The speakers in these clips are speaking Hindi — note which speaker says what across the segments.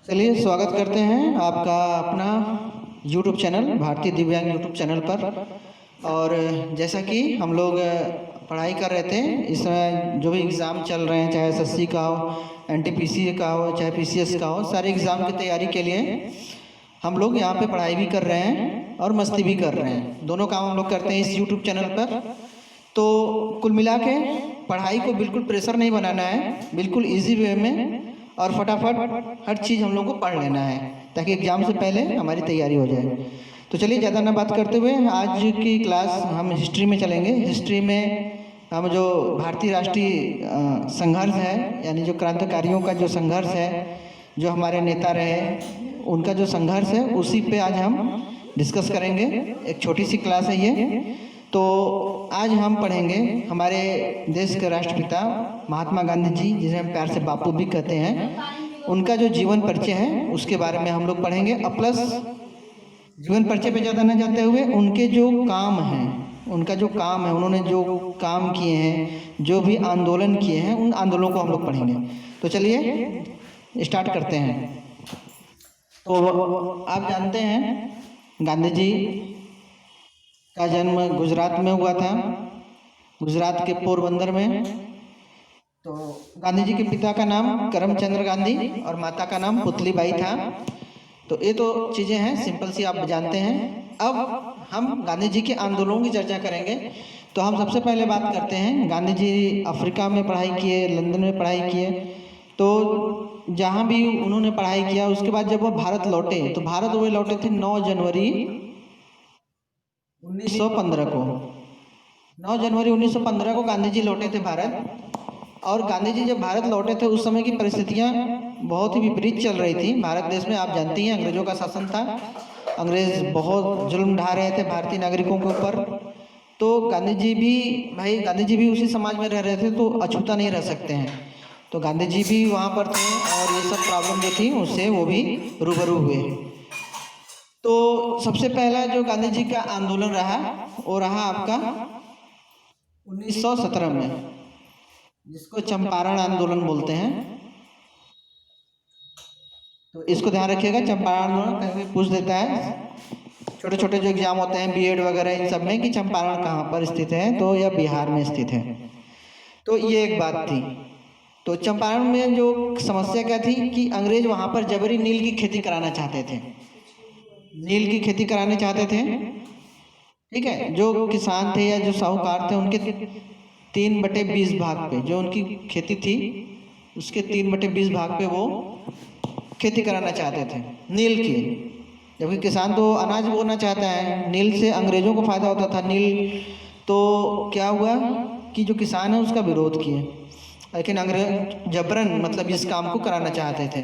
Speaker 1: चलिए स्वागत करते हैं आपका अपना YouTube चैनल भारतीय दिव्यांग YouTube चैनल पर। और जैसा कि हम लोग पढ़ाई कर रहे थे, इस समय जो भी एग्ज़ाम चल रहे हैं, चाहे एसएससी का हो, एनटीपीसी का हो, चाहे पीसीएस का हो, सारे एग्ज़ाम की तैयारी के लिए हम लोग यहाँ पे पढ़ाई भी कर रहे हैं और मस्ती भी कर रहे हैं। दोनों काम हम लोग करते हैं इस YouTube चैनल पर। तो कुल मिला के पढ़ाई को बिल्कुल प्रेशर नहीं बनाना है, बिल्कुल इजी वे में और फटाफट हर चीज़ हम लोग को पढ़ लेना है ताकि एग्ज़ाम से पहले हमारी तैयारी हो जाए। तो चलिए ज़्यादा ना बात करते हुए आज की क्लास हम हिस्ट्री में चलेंगे। हिस्ट्री में हम जो भारतीय राष्ट्रीय संघर्ष है, यानी जो क्रांतिकारियों का जो संघर्ष है, जो हमारे नेता रहे उनका जो संघर्ष है, उसी पे आज हम डिस्कस करेंगे। एक छोटी सी क्लास है ये। तो आज हम पढ़ेंगे हमारे देश के राष्ट्रपिता महात्मा गांधी जी, जिसे हम प्यार से बापू भी कहते हैं, उनका जो जीवन परिचय है उसके बारे में हम लोग पढ़ेंगे। और प्लस जीवन परिचय पे ज़्यादा न जाते हुए उनके जो काम हैं, उनका जो काम है, उन्होंने जो काम किए हैं, जो भी आंदोलन किए हैं, उन आंदोलनों को हम लोग पढ़ेंगे। तो चलिए स्टार्ट करते हैं। तो आप जानते हैं गांधी जी का जन्म गुजरात में हुआ था, गुजरात के पोरबंदर में। तो गांधी जी के पिता का नाम करमचंद्र गांधी और माता का नाम पुतलीबाई था। तो ये तो चीज़ें हैं सिंपल सी, आप जानते हैं। अब हम गांधी जी के आंदोलनों की चर्चा करेंगे। तो हम सबसे पहले बात करते हैं, गांधी जी अफ्रीका में पढ़ाई किए, लंदन में पढ़ाई किए। तो जहाँ भी उन्होंने पढ़ाई किया, उसके बाद जब वो भारत लौटे, तो भारत वो लौटे थे 9 जनवरी 1915 को। 9 जनवरी 1915 को गांधी जी लौटे थे भारत। और गांधी जी जब भारत लौटे थे, उस समय की परिस्थितियां बहुत ही विपरीत चल रही थी भारत देश में। आप जानती हैं अंग्रेजों का शासन था, अंग्रेज बहुत जुल्म ढा रहे थे भारतीय नागरिकों के ऊपर। तो गांधी जी भी उसी समाज में रह रहे थे, तो अछूता नहीं रह सकते हैं। तो गांधी जी भी वहाँ पर थे और ये सब प्रॉब्लम जो थी उससे वो भी रूबरू हुए। तो सबसे पहला जो गांधी जी का आंदोलन रहा वो रहा आपका 1917 में, जिसको चंपारण आंदोलन बोलते हैं। तो इसको ध्यान रखिएगा, चंपारण आंदोलन कहीं पूछ देता है छोटे छोटे जो एग्जाम होते हैं बीएड वगैरह इन सब में, कि चंपारण कहाँ पर स्थित है, तो यह बिहार में स्थित है। तो ये एक बात थी। तो चंपारण में जो समस्या क्या थी कि अंग्रेज वहाँ पर जबरी नील की खेती कराना चाहते थे, नील की खेती कराने चाहते थे। ठीक है, जो किसान थे या जो साहूकार थे, उनके 3/20 भाग पे जो उनकी खेती थी, उसके 3/20 भाग पे वो खेती कराना चाहते थे नील की। जबकि किसान तो अनाज बोना चाहता है, नील से अंग्रेजों को फायदा होता था। नील तो क्या हुआ कि जो किसान है उसका विरोध किए, लेकिन अंग्रेज जबरन मतलब इस काम को कराना चाहते थे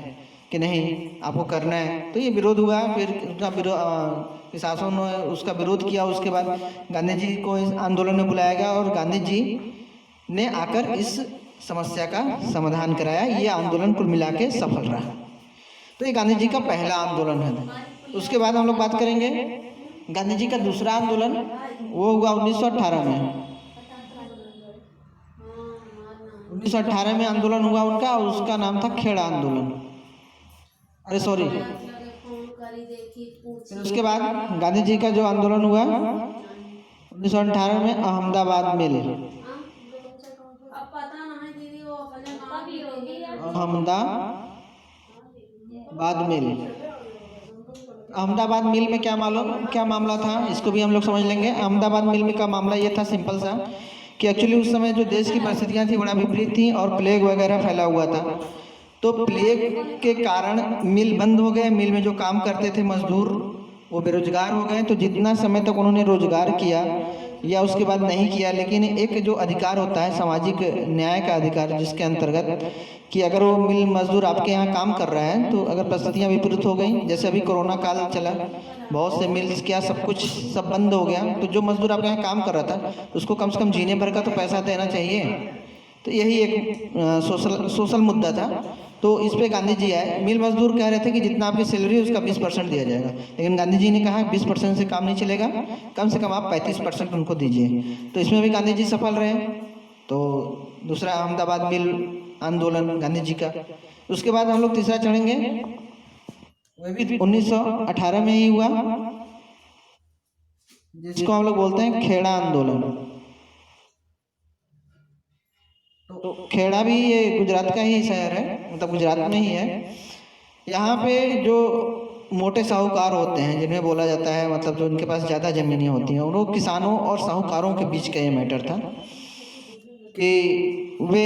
Speaker 1: कि नहीं आपको करना है। तो ये विरोध हुआ, फिर उसका शासन ने उसका विरोध किया। उसके बाद गांधी जी को इस आंदोलन में बुलाया गया और गांधी जी ने आकर इस समस्या का समाधान कराया। ये आंदोलन कुल मिला के सफल रहा। तो ये गांधी जी का पहला आंदोलन है। उसके बाद हम लोग बात करेंगे गांधी जी का दूसरा आंदोलन, वो हुआ 1918 में। 1918 में आंदोलन हुआ उनका, और उसका नाम था खेड़ा आंदोलन। अरे सॉरी, फिर उसके बाद गांधी जी का जो आंदोलन हुआ 1918 में अहमदाबाद मेल, अहमदाबाद मिल। अहमदाबाद मिल में क्या मामला था, इसको भी हम लोग समझ लेंगे। अहमदाबाद मिल में का मामला ये था सिंपल सा कि एक्चुअली उस समय जो देश की परिस्थितियाँ थी बड़ा विपरीत थी और प्लेग वगैरह फैला हुआ था। तो प्लेग के कारण मिल बंद हो गए, मिल में जो काम करते थे मजदूर वो बेरोजगार हो गए। तो जितना समय तक उन्होंने रोजगार किया या उसके बाद नहीं किया, लेकिन एक जो अधिकार होता है सामाजिक न्याय का अधिकार, जिसके अंतर्गत कि अगर वो मिल मजदूर आपके यहाँ काम कर रहा है, तो अगर परिस्थितियाँ विपरीत हो गई, जैसे अभी कोरोना काल चला, बहुत से मिल्स क्या सब कुछ सब बंद हो गया, तो जो मजदूर आपके यहाँ काम कर रहा था उसको कम से कम जीने भर का तो पैसा देना चाहिए। तो यही एक सोशल मुद्दा था। तो इस पे गांधी जी आए। मिल मजदूर कह रहे थे कि जितना आपकी सैलरी है उसका 20% दिया जाएगा, लेकिन गांधी जी ने कहा 20% से काम नहीं चलेगा, कम से कम आप 35% उनको दीजिए। तो इसमें भी गांधी जी सफल रहे। तो दूसरा अहमदाबाद मिल आंदोलन गांधी जी का। उसके बाद हम लोग तीसरा चढ़ेंगे वह भी 1918 में ही हुआ, जिसको हम लोग बोलते हैं खेड़ा आंदोलन। तो खेड़ा भी ये गुजरात का ही शहर है, मतलब गुजरात में ही है। यहाँ पे जो मोटे साहूकार होते हैं, जिन्हें बोला जाता है, मतलब जो उनके पास ज़्यादा ज़मीनें होती हैं, उन लोग किसानों और साहूकारों के बीच का ये मैटर था कि वे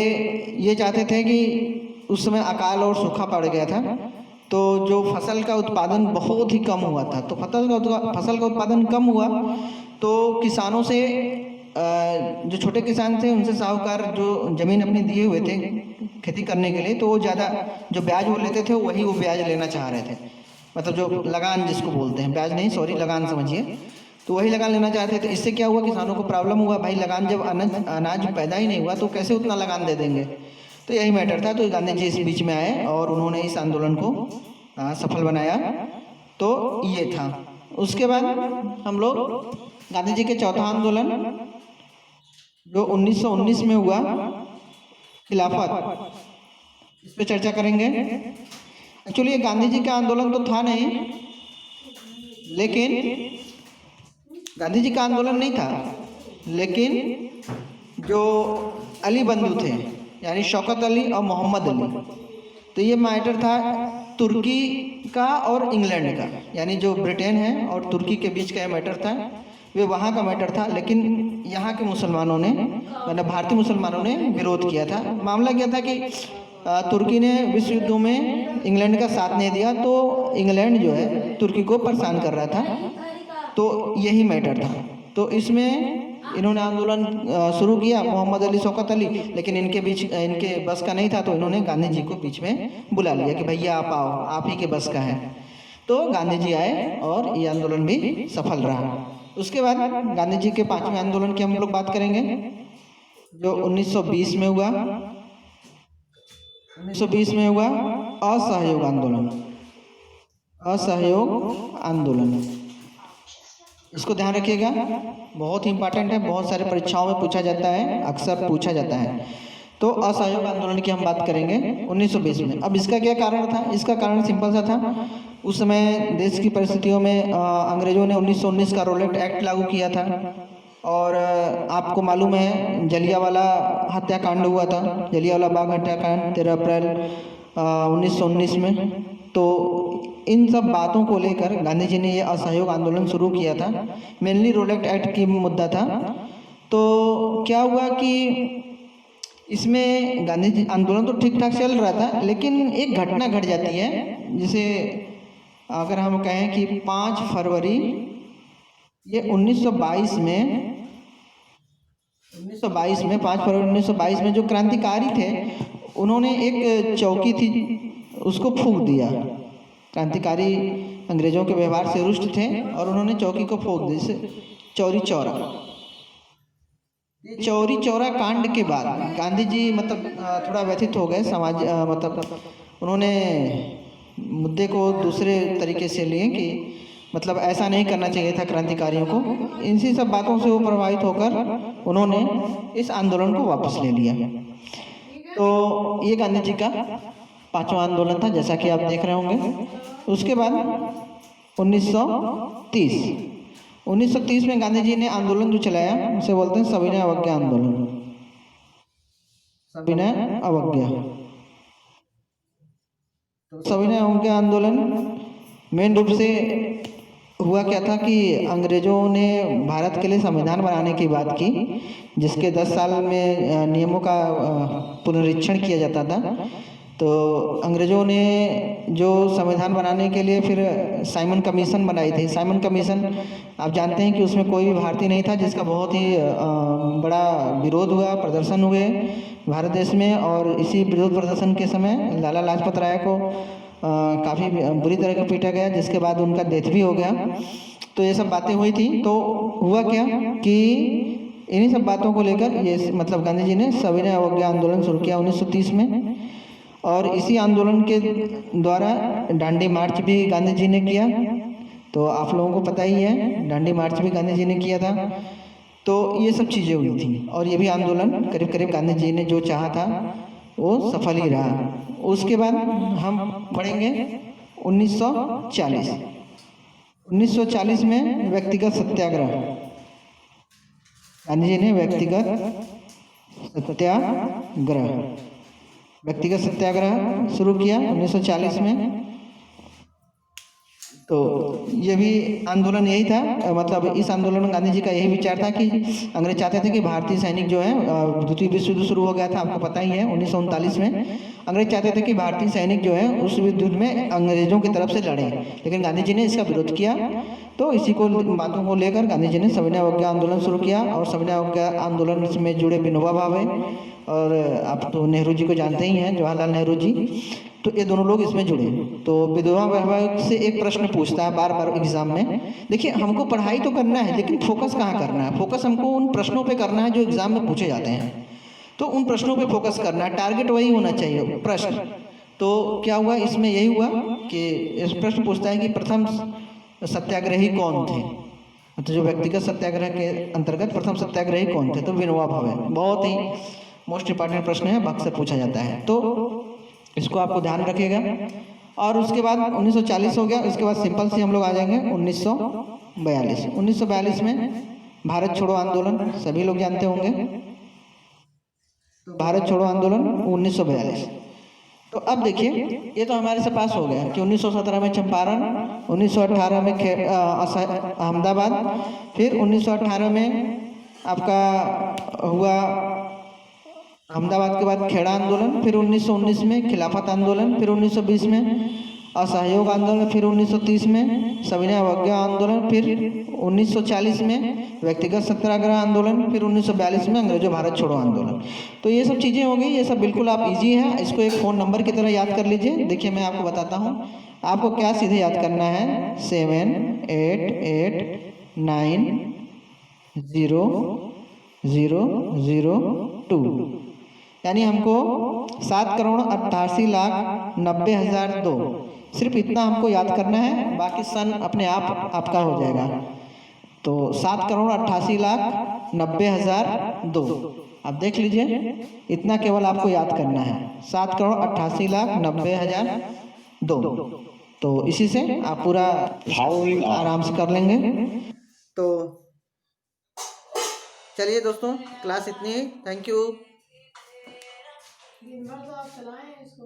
Speaker 1: ये चाहते थे कि उस समय अकाल और सूखा पड़ गया था, तो जो फसल का उत्पादन बहुत ही कम हुआ था, तो फसल का उत्पादन कम हुआ तो किसानों से जो छोटे किसान थे उनसे साहूकार जो ज़मीन अपनी दिए हुए थे खेती करने के लिए, तो वो ज़्यादा जो ब्याज वो लेते थे वही वो ब्याज लेना चाह रहे थे, मतलब जो लगान जिसको बोलते हैं, ब्याज नहीं सॉरी लगान समझिए, तो वही लगान लेना चाहते थे। इससे क्या हुआ, किसानों को प्रॉब्लम हुआ, भाई लगान जब अनाज पैदा ही नहीं हुआ तो कैसे उतना लगान दे देंगे। तो यही मैटर था। तो गांधी जी इस बीच में आए और उन्होंने इस आंदोलन को सफल बनाया। तो ये था। उसके बाद हम लोग गांधी जी के चौथा आंदोलन जो 1919 में हुआ, खिलाफत, इस पे चर्चा करेंगे। एक्चुअली ये गांधी जी का आंदोलन तो था नहीं, लेकिन गांधी जी का आंदोलन नहीं था, लेकिन जो अली बंधु थे यानी शौकत अली और मोहम्मद अली, तो ये मैटर था तुर्की का और इंग्लैंड का, यानी जो ब्रिटेन है और तुर्की के बीच का ये मैटर था, वे वहाँ का मैटर था। लेकिन यहाँ के मुसलमानों ने, मतलब भारतीय मुसलमानों ने विरोध किया था। मामला क्या था कि तुर्की ने विश्व युद्धों में इंग्लैंड का साथ नहीं दिया, तो इंग्लैंड जो है तुर्की को परेशान कर रहा था, तो यही मैटर था। तो इसमें इन्होंने आंदोलन शुरू किया, मोहम्मद अली, शौकत अली, लेकिन इनके बीच इनके बस का नहीं था, तो इन्होंने गांधी जी को बीच में बुला लिया कि भैया आप आओ, आप ही के बस का है। तो गांधी जी आए और ये आंदोलन भी सफल रहा। उसके बाद गांधी जी के पांचवें आंदोलन की हम लोग बात करेंगे, जो 1920 में हुआ। 1920 में हुआ असहयोग आंदोलन। असहयोग आंदोलन, इसको ध्यान रखिएगा, बहुत ही इंपॉर्टेंट है, बहुत सारे परीक्षाओं में पूछा जाता है, अक्सर पूछा जाता है। तो असहयोग आंदोलन की हम बात करेंगे 1920 में। अब इसका क्या कारण था? इसका कारण सिंपल सा था। उस समय देश की परिस्थितियों में अंग्रेजों ने 1919 का रोलेट एक्ट लागू किया था, और आपको मालूम है जलियांवाला हत्याकांड हुआ था, जलियांवाला बाग हत्याकांड 13 अप्रैल 1919 में। तो इन सब बातों को लेकर गांधी जी ने ये असहयोग आंदोलन शुरू किया था। मेनली रोलेट एक्ट की मुद्दा था। तो क्या हुआ कि इसमें गांधी जी आंदोलन तो ठीक ठाक चल रहा था, लेकिन एक घटना घट जाती है, जिसे अगर हम कहें कि 5 फरवरी ये 1922 में 5 फरवरी 1922 में जो क्रांतिकारी थे उन्होंने एक चौकी थी उसको फूंक दिया। क्रांतिकारी अंग्रेजों के व्यवहार से रुष्ट थे और उन्होंने चौकी को फूंक दिया, जिसे चौरी चौरा। चौरी चौरा कांड के बाद गांधी जी मतलब थोड़ा व्यथित हो गए, समाज मतलब उन्होंने मुद्दे को दूसरे तरीके से लिए कि मतलब ऐसा नहीं करना चाहिए था क्रांतिकारियों को। इसी सब बातों से वो प्रभावित होकर उन्होंने इस आंदोलन को वापस ले लिया। तो ये गांधी जी का पांचवा आंदोलन था, जैसा कि आप देख रहे होंगे। उसके बाद 1930 में गांधी जी ने आंदोलन जो चलाया उसे बोलते हैं सविनय अवज्ञा आंदोलन। सविनय अवज्ञा, सविनय अवज्ञा आंदोलन मेन रूप से हुआ क्या था कि अंग्रेजों ने भारत के लिए संविधान बनाने की बात की, जिसके 10 साल में नियमों का पुनरीक्षण किया जाता था। तो अंग्रेजों ने जो संविधान बनाने के लिए फिर साइमन कमीशन बनाई थी। साइमन कमीशन आप जानते हैं कि उसमें कोई भी भारतीय नहीं था, जिसका बहुत ही बड़ा विरोध हुआ, प्रदर्शन हुए भारत देश में। और इसी विरोध प्रदर्शन के समय लाला लाजपत राय को काफ़ी बुरी तरह से पीटा गया, जिसके बाद उनका डेथ भी हो गया। तो ये सब बातें हुई थी। तो हुआ क्या कि इन्हीं सब बातों को लेकर ये मतलब गांधी जी ने सविनय अवज्ञा आंदोलन शुरू किया 1930 में। और इसी आंदोलन के द्वारा डांडी मार्च भी गांधी जी ने किया। तो आप लोगों को पता ही है, डांडी मार्च भी गांधी जी ने किया था। तो ये सब चीज़ें हुई थी, और ये भी आंदोलन करीब करीब गांधी जी ने जो चाहा था वो सफल ही रहा। उसके बाद हम पढ़ेंगे 1940। 1940 में व्यक्तिगत सत्याग्रह, गांधी जी ने व्यक्तिगत सत्याग्रह शुरू किया 1940 में। तो ये भी आंदोलन यही था, मतलब इस आंदोलन में गांधी जी का यही विचार था कि अंग्रेज चाहते थे कि भारतीय सैनिक जो है, द्वितीय विश्व युद्ध शुरू हो गया था, आपको पता ही है 1939 में। अंग्रेज चाहते थे कि भारतीय सैनिक जो है उस युद्ध में अंग्रेजों की तरफ से लड़ें, लेकिन गांधी जी ने इसका विरोध किया। तो इसी को बातों को लेकर गांधी जी ने सविनय अवज्ञा आंदोलन शुरू किया, और सविनय अवज्ञा आंदोलन में जुड़े विनोबा भावे और आप तो नेहरू जी को जानते ही हैं, जवाहरलाल नेहरू जी, तो ये दोनों लोग इसमें जुड़े। तो विनोबा भावे से एक प्रश्न पूछता है बार बार एग्जाम में, देखिए हमको पढ़ाई तो करना है, लेकिन फोकस कहाँ करना है? फोकस हमको उन प्रश्नों पे करना है जो एग्जाम में पूछे जाते हैं, तो उन प्रश्नों पे फोकस करना है, टारगेट वही होना चाहिए प्रश्न। तो क्या हुआ इसमें, यही हुआ कि इस प्रश्न पूछता है कि प्रथम सत्याग्रही कौन थे, तो जो व्यक्तिगत सत्याग्रह के अंतर्गत प्रथम सत्याग्रही कौन थे? तो विनोबा भावे। बहुत ही मोस्ट इंपॉर्टेंट प्रश्न है, अक्सर पूछा जाता है, तो इसको आपको ध्यान रखिएगा। और उसके बाद 1940 हो गया, उसके बाद सिंपल से हम लोग आ जाएंगे 1942। 1942 में भारत छोड़ो आंदोलन, सभी लोग जानते होंगे। भारत छोड़ो आंदोलन 1942। तो अब देखिए, ये तो हमारे से पास हो गया कि 1917 में चंपारण, 1918 में अहमदाबाद, फिर 1918 में आपका हुआ अहमदाबाद के बाद खेड़ा आंदोलन, फिर 1919 में खिलाफत आंदोलन, फिर 1920 में असहयोग आंदोलन, फिर 1930 में सविनय अवज्ञा आंदोलन, फिर 1940 में व्यक्तिगत सत्याग्रह आंदोलन, फिर 1942 में अंग्रेजों भारत छोड़ो आंदोलन। तो ये सब चीज़ें हो गई, ये सब बिल्कुल आप इजी है, इसको एक फ़ोन नंबर की तरह याद कर लीजिए। देखिए मैं आपको बताता हूँ, आपको क्या सीधे याद करना है, 7889000002, यानी हमको 7,88,90,002, सिर्फ इतना हमको याद करना है, बाकी सन अपने आप आपका हो जाएगा। तो 7,88,90,002, आप देख लीजिए, इतना केवल आपको याद करना है, 7,88,90,002। तो इसी से आप पूरा आराम से कर लेंगे। तो चलिए दोस्तों, क्लास इतनी ही, थैंक यू। दिन भर तो आप चलाएं इसको।